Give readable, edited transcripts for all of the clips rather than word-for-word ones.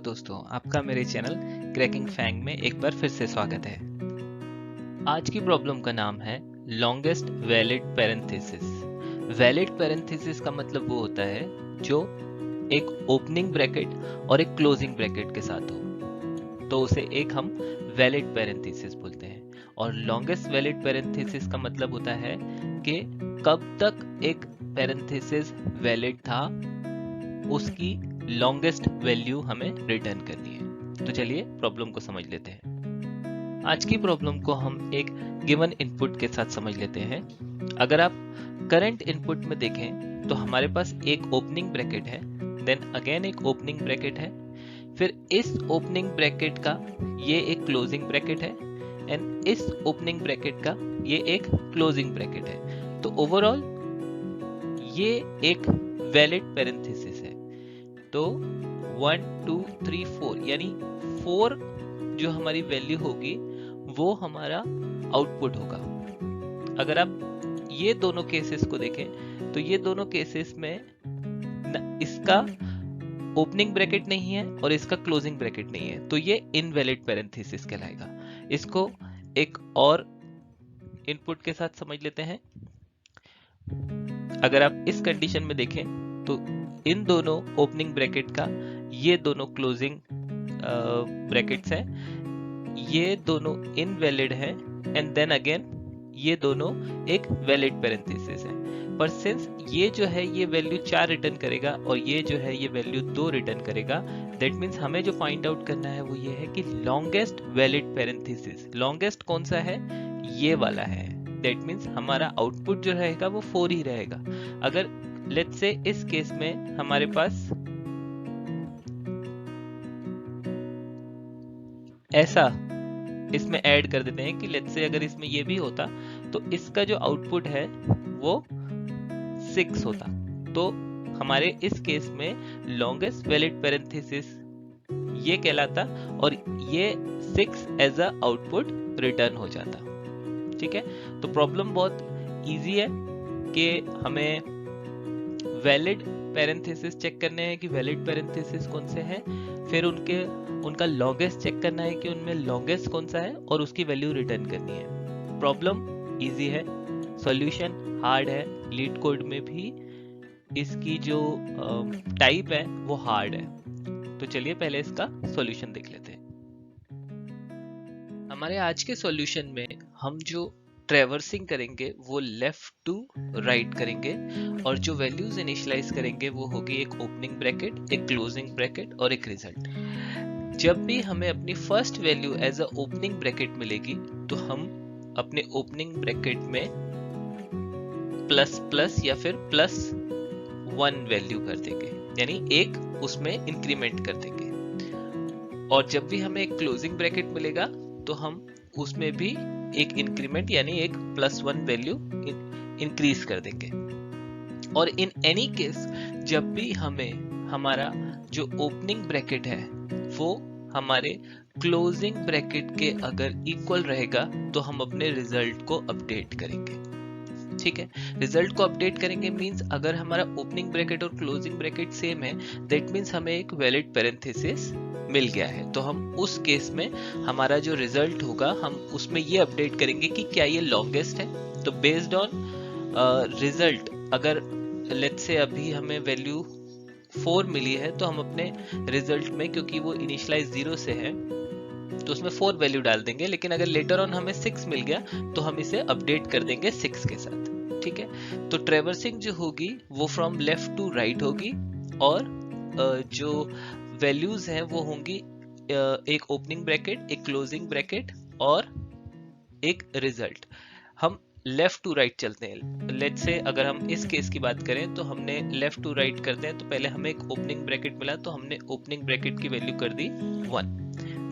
दोस्तों, आपका मेरे चैनल क्रैकिंग फैंग में एक बार फिर से स्वागत है। आज की प्रॉब्लम का नाम है longest valid parenthesis. Valid parenthesis का मतलब वो होता है जो एक ओपनिंग ब्रैकेट और एक क्लोजिंग ब्रैकेट के साथ हो, तो उसे एक हम वैलिड पैरेंथेसिस बोलते हैं। और लॉन्गेस्ट वैलिड पैरेंथेसिस का मतलब होता है कि कब तक एक पैरेंथेसिस वैलिड था, उसकी लॉन्गेस्ट वैल्यू हमें रिटर्न करनी है। तो चलिए प्रॉब्लम को समझ लेते हैं। आज की प्रॉब्लम को हम एक गिवन इनपुट के साथ समझ लेते हैं। अगर आप करंट इनपुट में देखें तो हमारे पास एक ओपनिंग ब्रैकेट है, देन अगेन एक ओपनिंग ब्रैकेट है, फिर इस ओपनिंग ब्रैकेट का ये एक क्लोजिंग ब्रैकेट है एंड इस ओपनिंग ब्रैकेट का ये एक क्लोजिंग ब्रैकेट है। तो ओवरऑल ये एक वैलिड पैरेंथेसिस है। तो 1 2 3 4 यानी 4 जो हमारी वैल्यू होगी वो हमारा आउटपुट होगा। अगर आप ये दोनों केसेस को देखें तो ये दोनों केसेस में इसका ओपनिंग ब्रैकेट नहीं है और इसका क्लोजिंग ब्रैकेट नहीं है, तो ये इनवैलिड पैरेंथेसिस कहलाएगा। इसको एक और इनपुट के साथ समझ लेते हैं। अगर आप इस कंडीशन में देखें तो इन दोनों ओपनिंग ब्रैकेट का ये दोनों क्लोजिंग ब्रैकेट्स हैं, ये दोनों इनवैलिड हैं एंड देन अगेन ये दोनों एक वैलिड पैरेंथेसिस है। पर सिंस ये जो है ये वैल्यू 4 रिटर्न करेगा और ये जो है ये वैल्यू 2 रिटर्न करेगा, दैट मीन्स हमें जो फाइंड आउट करना है वो ये है कि लॉन्गेस्ट वैलिड पैरेंथेसिस, लॉन्गेस्ट कौन सा है, ये वाला है। दैट मीन्स हमारा आउटपुट जो रहेगा वो 4 ही रहेगा। अगर लेट्स से इस केस में हमारे पास ऐसा इसमें ऐड कर देते हैं कि लेट्स से अगर इसमें ये भी होता तो इसका जो आउटपुट है वो 6 होता, तो हमारे इस केस में लॉन्गेस्ट वैलिड पैरेंथेसिस ये कहलाता और ये 6 एज अ आउटपुट रिटर्न हो जाता। ठीक है, तो प्रॉब्लम बहुत इजी है कि हमें वैलिड पैरेंथेसिस चेक करने हैं कि वैलिड पैरेंथेसिस कौन से हैं, फिर उनका लॉन्गेस्ट चेक करना है कि उनमें लॉन्गेस्ट कौन सा है और उसकी वैल्यू रिटर्न करनी है। प्रॉब्लम इजी है, सॉल्यूशन हार्ड है। लीड कोड में भी इसकी जो टाइप है वो हार्ड है। तो चलिए पहले इसका सॉल्यूशन देख लेते हैं। हमारे आज के सॉल्यूशन में हम जो ट्रैवर्सिंग करेंगे वो लेफ्ट टू राइट करेंगे और जो वैल्यूज इनिशियलाइज करेंगे वो होगी एक ओपनिंग ब्रैकेट, एक क्लोजिंग ब्रैकेट और एक रिजल्ट। जब भी हमें अपनी first value as a opening bracket मिलेगी तो हम अपने ओपनिंग ब्रैकेट में प्लस प्लस या फिर +1 वैल्यू कर देंगे, यानी एक उसमें इंक्रीमेंट कर देंगे। और जब भी हमें एक क्लोजिंग ब्रैकेट मिलेगा तो हम उसमें भी एक इंक्रीमेंट यानी एक +1 वैल्यू इंक्रीज कर देंगे। और इन एनी केस जब भी हमें हमारा जो ओपनिंग ब्रैकेट है वो हमारे क्लोजिंग ब्रैकेट के अगर इक्वल रहेगा तो हम अपने रिजल्ट को अपडेट करेंगे। ठीक है, रिजल्ट को अपडेट करेंगे मींस अगर हमारा ओपनिंग ब्रैकेट और क्लोजिंग ब्रैकेट सेम है, दैट मींस हमें एक वैलिड पैरेंथेसिस मिल गया है। तो हम उस केस में हमारा जो रिजल्ट होगा हम उसमें ये अपडेट करेंगे कि क्या ये लॉन्गेस्ट है। तो बेस्ड ऑन रिजल्ट, अगर लेट्स से अभी हमें वैल्यू 4 मिली है तो हम अपने रिजल्ट में, क्योंकि वो इनिशियलाइज 0 से है तो उसमें 4 वैल्यू डाल देंगे, लेकिन अगर लेटर ऑन हमें 6 मिल गया तो हम इसे अपडेट कर देंगे 6 के साथ। ठीक है, तो ट्रैवर्सिंग जो होगी वो फ्रॉम लेफ्ट टू राइट होगी और जो वैल्यूज हैं वो होंगी एक ओपनिंग ब्रैकेट, एक क्लोजिंग ब्रैकेट और एक रिजल्ट। हम लेफ्ट टू राइट चलते हैं। लेट्स से अगर हम इस केस की बात करें तो हमने लेफ्ट टू राइट करते हैं, तो पहले हमें एक ओपनिंग ब्रैकेट मिला तो हमने ओपनिंग ब्रैकेट की वैल्यू कर दी 1।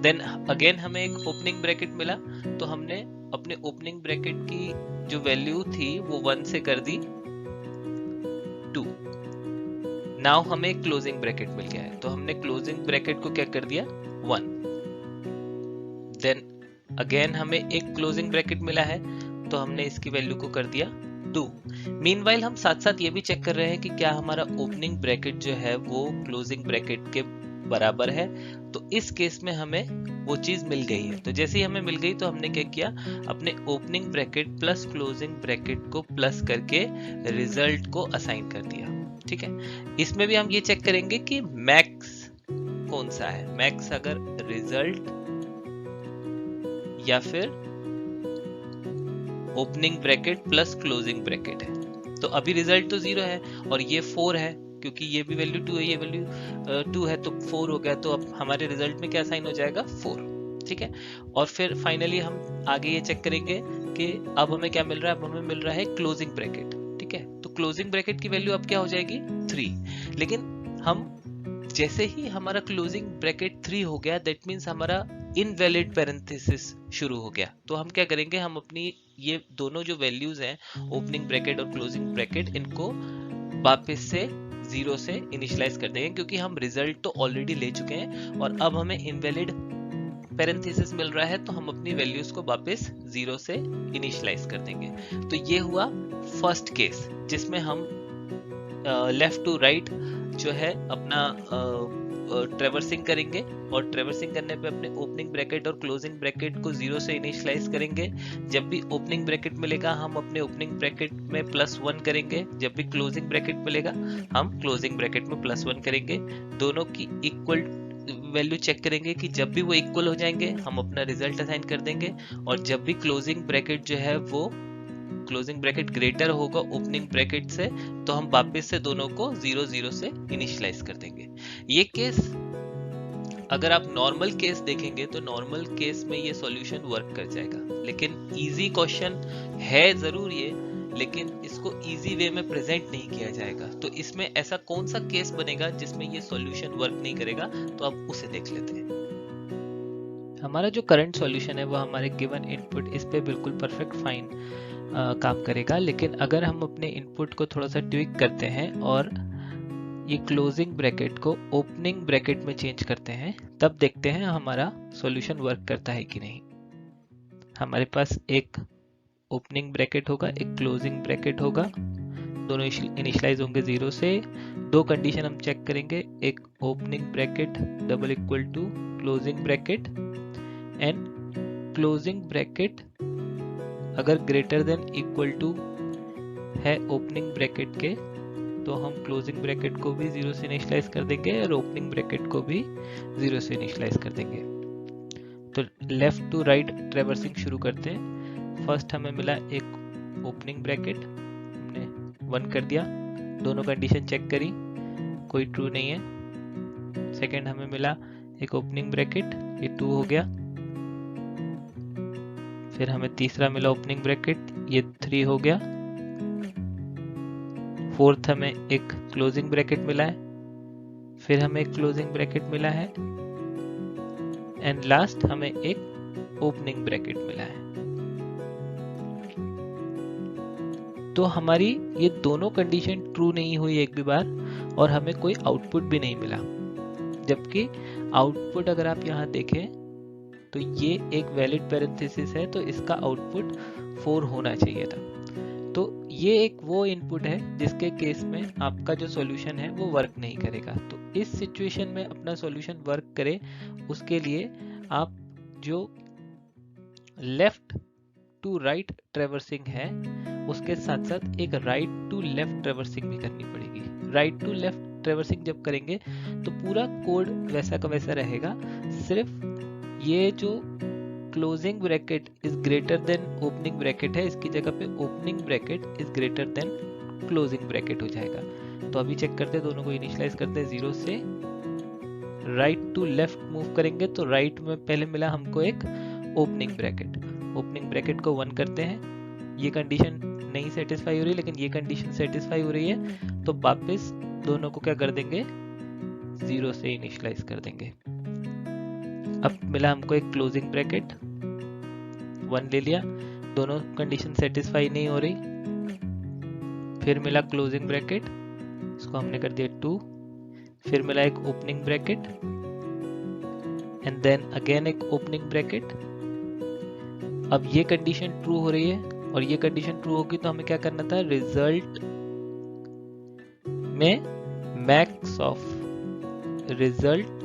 देन अगेन हमें एक ओपनिंग ब्रैकेट मिला तो हमने अपने ओपनिंग ब्रैकेट की जो वैल्यू थी वो 1 से कर दी 2। नाउ हमें एक क्लोजिंग ब्रैकेट मिल गया है तो हमने क्लोजिंग ब्रैकेट को क्या कर दिया 1। देन अगेन हमें एक क्लोजिंग ब्रैकेट मिला है तो हमने इसकी वैल्यू को कर दिया 2। मीनवाइल हम साथ साथ ये भी चेक कर रहे हैं कि क्या हमारा ओपनिंग ब्रैकेट जो है वो क्लोजिंग ब्रैकेट के बराबर है। तो इस केस में हमें वो चीज मिल गई है। तो जैसे ही हमें मिल गई तो हमने क्या किया, अपने opening bracket plus closing bracket को प्लस करके रिजल्ट को असाइन कर दिया। ठीक है, इसमें भी हम ये चेक करेंगे कि मैक्स कौन सा है, मैक्स अगर रिजल्ट या फिर opening bracket plus closing bracket है। तो अभी रिजल्ट तो 0 है और ये 4 है, क्योंकि ये भी वैल्यू 2 है, ये वैल्यू 2 है, तो 4 हो गया। तो अब हमारे रिजल्ट में क्या साइन हो जाएगा, 4। ठीक है, और फिर फाइनली हम आगे ये चेक करेंगे कि अब हमें क्या मिल रहा है, अब हमें मिल रहा है क्लोजिंग ब्रैकेट। ठीक है, तो क्लोजिंग ब्रैकेट की वैल्यू अब क्या हो जाएगी, 3। लेकिन हम जैसे ही हमारा क्लोजिंग ब्रैकेट 3 हो गया, दैट मीन्स हमारा इनवैलिड पैरेंथेसिस शुरू हो गया। तो हम क्या करेंगे, हम अपनी ये दोनों जो वैल्यूज हैं, ओपनिंग ब्रैकेट और क्लोजिंग ब्रैकेट, इनको वापस से 0 से इनिशियलाइज कर देंगे, क्योंकि हम रिजल्ट तो ऑलरेडी ले चुके हैं और अब हमें इनवैलिड पैरेंथेसिस मिल रहा है, तो हम अपनी वैल्यूज को वापस 0 से इनिशियलाइज कर देंगे। तो ये हुआ फर्स्ट केस, जिसमें हम लेफ्ट टू राइट जो है अपना ट्रेवर्सिंग करेंगे, और ट्रेवर्सिंग करने पे अपने ओपनिंग ब्रैकेट और क्लोजिंग ब्रैकेट को 0 से इनिशियलाइज करेंगे। जब भी ओपनिंग ब्रैकेट मिलेगा हम अपने ओपनिंग ब्रैकेट में +1 करेंगे, जब भी क्लोजिंग ब्रैकेट मिलेगा हम क्लोजिंग ब्रैकेट में +1 करेंगे। दोनों की इक्वल वैल्यू चेक करेंगे कि जब भी वो इक्वल हो जाएंगे हम अपना रिजल्ट असाइन कर देंगे, और जब भी क्लोजिंग ब्रैकेट जो है वो क्लोजिंग ब्रैकेट ग्रेटर होगा ओपनिंग ब्रैकेट से, तो हम वापस से दोनों को 0 0 से इनिशियलाइज कर देंगे। ये केस अगर आप नॉर्मल केस देखेंगे तो नॉर्मल केस में ये सॉल्यूशन वर्क कर जाएगा, लेकिन इजी क्वेश्चन है जरूर ये, लेकिन इसको इजी वे में प्रेजेंट नहीं किया जाएगा। तो इसमें ऐसा कौन सा केस बनेगा जिसमें ये सॉल्यूशन वर्क नहीं करेगा, तो अब उसे देख लेते हैं। हमारा जो करंट सॉल्यूशन है वो हमारे गिवन इनपुट इस पे बिल्कुल परफेक्ट फाइन काम करेगा, लेकिन अगर हम अपने इनपुट को थोड़ा सा ट्विक करते हैं और ये क्लोजिंग ब्रैकेट को ओपनिंग ब्रैकेट में चेंज करते हैं, तब देखते हैं हमारा सॉल्यूशन वर्क करता है कि नहीं। हमारे पास एक ओपनिंग ब्रैकेट होगा, एक क्लोजिंग ब्रैकेट होगा, दोनों इनिशियलाइज होंगे 0 से। दो कंडीशन हम चेक करेंगे, एक opening bracket double equal to closing bracket, and closing bracket अगर ग्रेटर देन इक्वल टू है ओपनिंग ब्रैकेट के, तो हम क्लोजिंग ब्रैकेट को भी 0 से इनिशियलाइज कर देंगे और ओपनिंग ब्रैकेट को भी 0 से इनिशियलाइज कर देंगे। तो लेफ्ट टू राइट ट्रेवर्सिंग शुरू करते हैं। फर्स्ट हमें मिला एक ओपनिंग ब्रैकेट, हमने 1 कर दिया, दोनों कंडीशन चेक करी, कोई ट्रू नहीं है। सेकंड हमें मिला एक ओपनिंग ब्रैकेट, ये 2 हो गया। फिर हमें तीसरा मिला ओपनिंग ब्रैकेट, ये 3 हो गया। फोर्थ हमें एक क्लोजिंग ब्रैकेट मिला है, फिर हमें एक क्लोजिंग ब्रैकेट मिला है, एंड लास्ट हमें एक ओपनिंग ब्रैकेट मिला है। तो हमारी ये दोनों कंडीशन ट्रू नहीं हुई एक भी बार, और हमें कोई आउटपुट भी नहीं मिला। जबकि आउटपुट अगर आप यहाँ देखें तो ये एक वैलिड पैरेंथेसिस है, तो इसका आउटपुट 4 होना चाहिए था। तो ये एक वो इनपुट है जिसके केस में आपका जो सॉल्यूशन है वो वर्क नहीं करेगा। तो इस सिचुएशन में अपना सॉल्यूशन वर्क करे, उसके लिए आप जो लेफ्ट टू राइट ट्रेवर्सिंग है उसके साथ साथ एक राइट टू लेफ्ट ट्रेवर्सिंग भी करनी पड़ेगी। राइट टू लेफ्ट ट्रेवर्सिंग जब करेंगे तो पूरा कोड वैसा का वैसा रहेगा, सिर्फ ये जो closing bracket is greater then opening bracket है, इसकी जगह पे opening bracket is greater then closing bracket हो जाएगा। तो अभी चेक करते हैं, दोनों को इनिशियलाइज करते हैं 0 से, राइट टू लेफ्ट मूव करेंगे तो राइट में पहले मिला हमको एक ओपनिंग ब्रैकेट, ओपनिंग ब्रैकेट को 1 करते हैं। ये कंडीशन नहीं सेटिस्फाई हो रही, लेकिन ये कंडीशन सेटिस्फाई हो रही है, तो वापस दोनों को क्या कर देंगे, 0 से इनिशियलाइज कर देंगे। अब मिला हमको एक क्लोजिंग ब्रैकेट, 1 ले लिया, दोनों कंडीशन सेटिस्फाई नहीं हो रही। फिर मिला क्लोजिंग ब्रैकेट, इसको हमने कर दिया 2। फिर मिला एक opening bracket, and then again एक ओपनिंग ब्रैकेट। अब ये कंडीशन ट्रू हो रही है और ये कंडीशन ट्रू होगी, तो हमें क्या करना था, रिजल्ट में मैक्स ऑफ रिजल्ट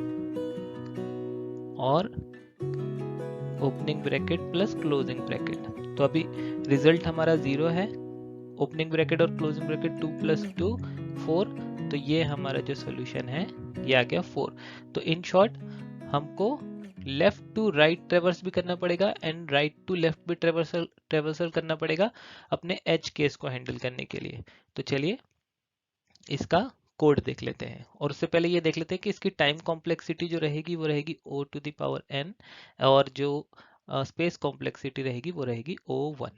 और opening bracket plus closing bracket. तो अभी रिजल्ट हमारा 0 है, ओपनिंग ब्रैकेट और क्लोजिंग ब्रैकेट 2 + 2 4, तो ये हमारा जो सोल्यूशन है ये आ गया 4। तो इन शॉर्ट हमको लेफ्ट टू राइट ट्रेवर्स भी करना पड़ेगा एंड राइट टू लेफ्ट भी ट्रेवर्सल करना पड़ेगा अपने एज केस को हैंडल करने के लिए। तो चलिए इसका कोड देख लेते हैं, और उससे पहले ये देख लेते हैं कि इसकी टाइम कॉम्प्लेक्सिटी जो रहेगी वो रहेगी O⁴n, और जो स्पेस कॉम्प्लेक्सिटी रहेगी वो रहेगी O⁴।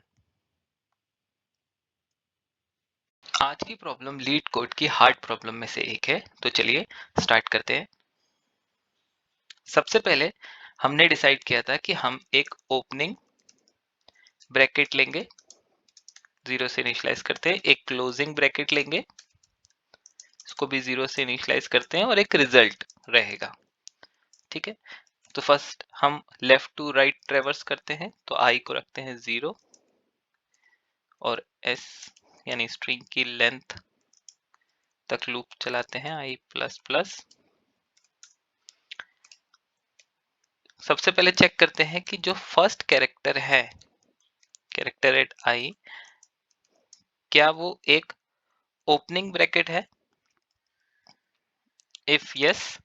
आज की प्रॉब्लम लीड कोड की हार्ड प्रॉब्लम में से एक है, तो चलिए स्टार्ट करते हैं। सबसे पहले हमने डिसाइड किया था कि हम एक ओपनिंग ब्रैकेट लेंगे, 0 से इनिशियलाइज करते हैं, एक क्लोजिंग ब्रैकेट लेंगे, इसको भी 0 से इनिशियलाइज करते हैं, और एक रिजल्ट रहेगा। ठीक है, तो फर्स्ट हम लेफ्ट टू राइट ट्रेवर्स करते हैं, तो आई को रखते हैं 0 और एस यानी स्ट्रिंग की लेंथ तक लूप चलाते हैं आई प्लस प्लस। सबसे पहले चेक करते हैं कि जो फर्स्ट कैरेक्टर है, कैरेक्टर एट आई, क्या वो एक ओपनिंग ब्रैकेट है। इफ यस,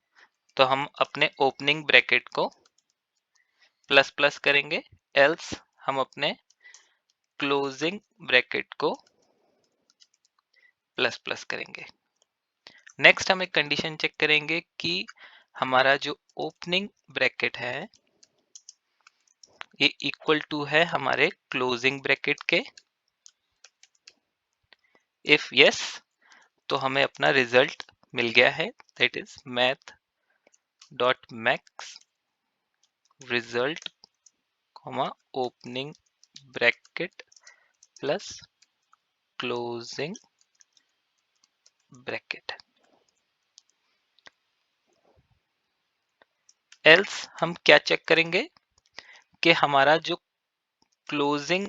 तो हम अपने ओपनिंग ब्रैकेट को प्लस प्लस करेंगे, एल्स हम अपने क्लोजिंग ब्रैकेट को प्लस प्लस करेंगे। नेक्स्ट हम एक कंडीशन चेक करेंगे कि हमारा जो ओपनिंग ब्रैकेट है ये इक्वल टू है हमारे क्लोजिंग ब्रैकेट के। इफ यस, तो हमें अपना रिजल्ट मिल गया है, that is math dot max result opening bracket plus closing bracket. Else हम क्या चेक करेंगे कि हमारा जो क्लोजिंग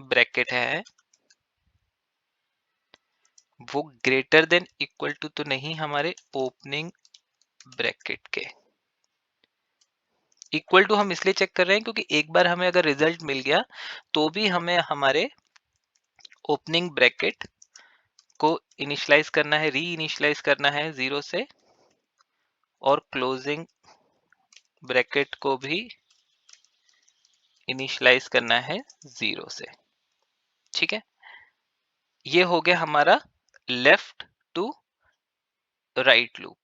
ब्रैकेट है वो ग्रेटर देन इक्वल टू तो नहीं हमारे ओपनिंग ब्रैकेट के। इक्वल टू हम इसलिए चेक कर रहे हैं क्योंकि एक बार हमें अगर रिजल्ट मिल गया तो भी हमें हमारे ओपनिंग ब्रैकेट को इनिशियलाइज करना है, री इनिशियलाइज करना है 0 से, और क्लोजिंग ब्रैकेट को भी इनिशियलाइज करना है 0 से। ठीक है, ये हो गया हमारा लेफ्ट टू राइट लूप।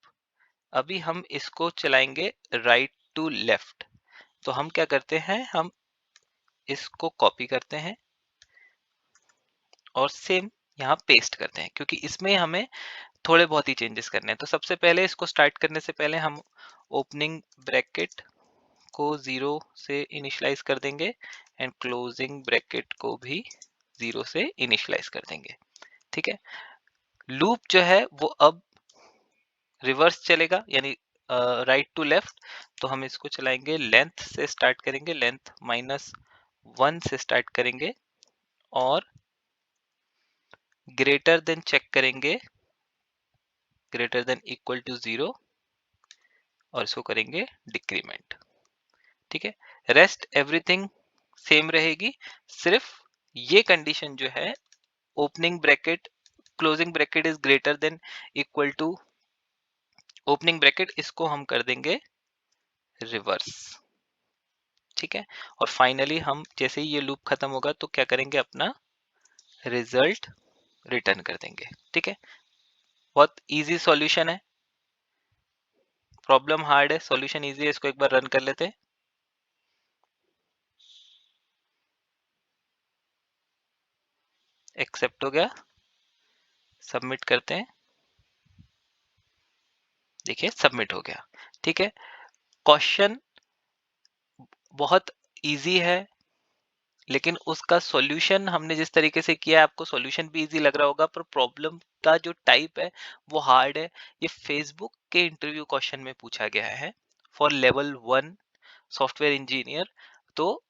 अभी हम इसको चलाएंगे राइट टू लेफ्ट। तो हम क्या करते हैं, हम इसको कॉपी करते हैं और सेम यहाँ पेस्ट करते हैं, क्योंकि इसमें हमें थोड़े बहुत ही चेंजेस करने हैं। तो सबसे पहले इसको स्टार्ट करने से पहले हम ओपनिंग ब्रैकेट को 0 से इनिशियलाइज कर देंगे एंड क्लोजिंग ब्रैकेट को भी 0 से इनिशियलाइज कर देंगे। ठीक है, लूप जो है वो अब रिवर्स चलेगा, यानी राइट टू लेफ्ट। तो हम इसको चलाएंगे, लेंथ से स्टार्ट करेंगे, लेंथ -1 से स्टार्ट करेंगे और ग्रेटर देन चेक करेंगे, ग्रेटर देन इक्वल टू 0, और इसको करेंगे डिक्रीमेंट। ठीक है, रेस्ट एवरीथिंग सेम रहेगी, सिर्फ ये कंडीशन जो है opening bracket closing bracket is greater than equal to opening bracket, इसको हम कर देंगे रिवर्स। ठीक है, और फाइनली हम जैसे ही ये लूप खत्म होगा तो क्या करेंगे, अपना रिजल्ट रिटर्न कर देंगे। ठीक है, बहुत इजी सॉल्यूशन है, प्रॉब्लम हार्ड है, सॉल्यूशन इजी है। इसको एक बार रन कर लेते हैं। एक्सेप्ट हो गया, सबमिट करते हैं, देखिए सबमिट हो गया। ठीक है, क्वेश्चन बहुत इजी है, लेकिन उसका सॉल्यूशन हमने जिस तरीके से किया है, आपको सॉल्यूशन भी इजी लग रहा होगा, पर प्रॉब्लम का जो टाइप है वो हार्ड है। ये फेसबुक के इंटरव्यू क्वेश्चन में पूछा गया है फॉर लेवल 1 सॉफ्टवेयर इंजीनियर। तो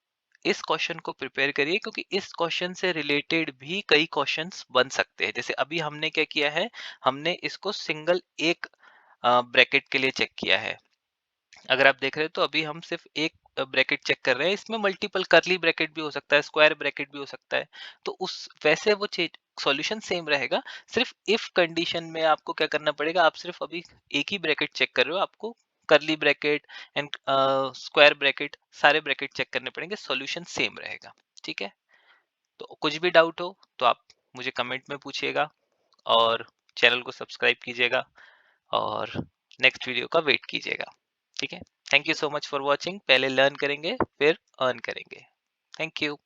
इस क्वेश्चन को प्रिपेयर करिए, क्योंकि इस क्वेश्चन से रिलेटेड भी कई क्वेश्चंस बन सकते हैं। जैसे अभी हमने क्या किया है, हमने इसको सिंगल एक ब्रैकेट के लिए चेक किया है, अगर आप देख रहे हो तो अभी हम सिर्फ एक ब्रैकेट चेक कर रहे हैं, इसमें मल्टीपल कर्ली ब्रैकेट भी हो सकता है, स्क्वायर ब्रैकेट भी हो सकता है। तो उस वैसे वो सॉल्यूशन सेम रहेगा। सिर्फ इफ कंडीशन में आपको क्या करना पड़ेगा, आप सिर्फ अभी एक ही ब्रैकेट चेक कर रहे हो, आपको curly bracket and square bracket सारे ब्रैकेट चेक करने पड़ेंगे, सॉल्यूशन सेम रहेगा। ठीक है, तो कुछ भी डाउट हो तो आप मुझे कमेंट में पूछिएगा और चैनल को सब्सक्राइब कीजिएगा और नेक्स्ट वीडियो का वेट कीजिएगा। ठीक है, thank you so much for watching. पहले लर्न करेंगे फिर अर्न करेंगे। Thank you.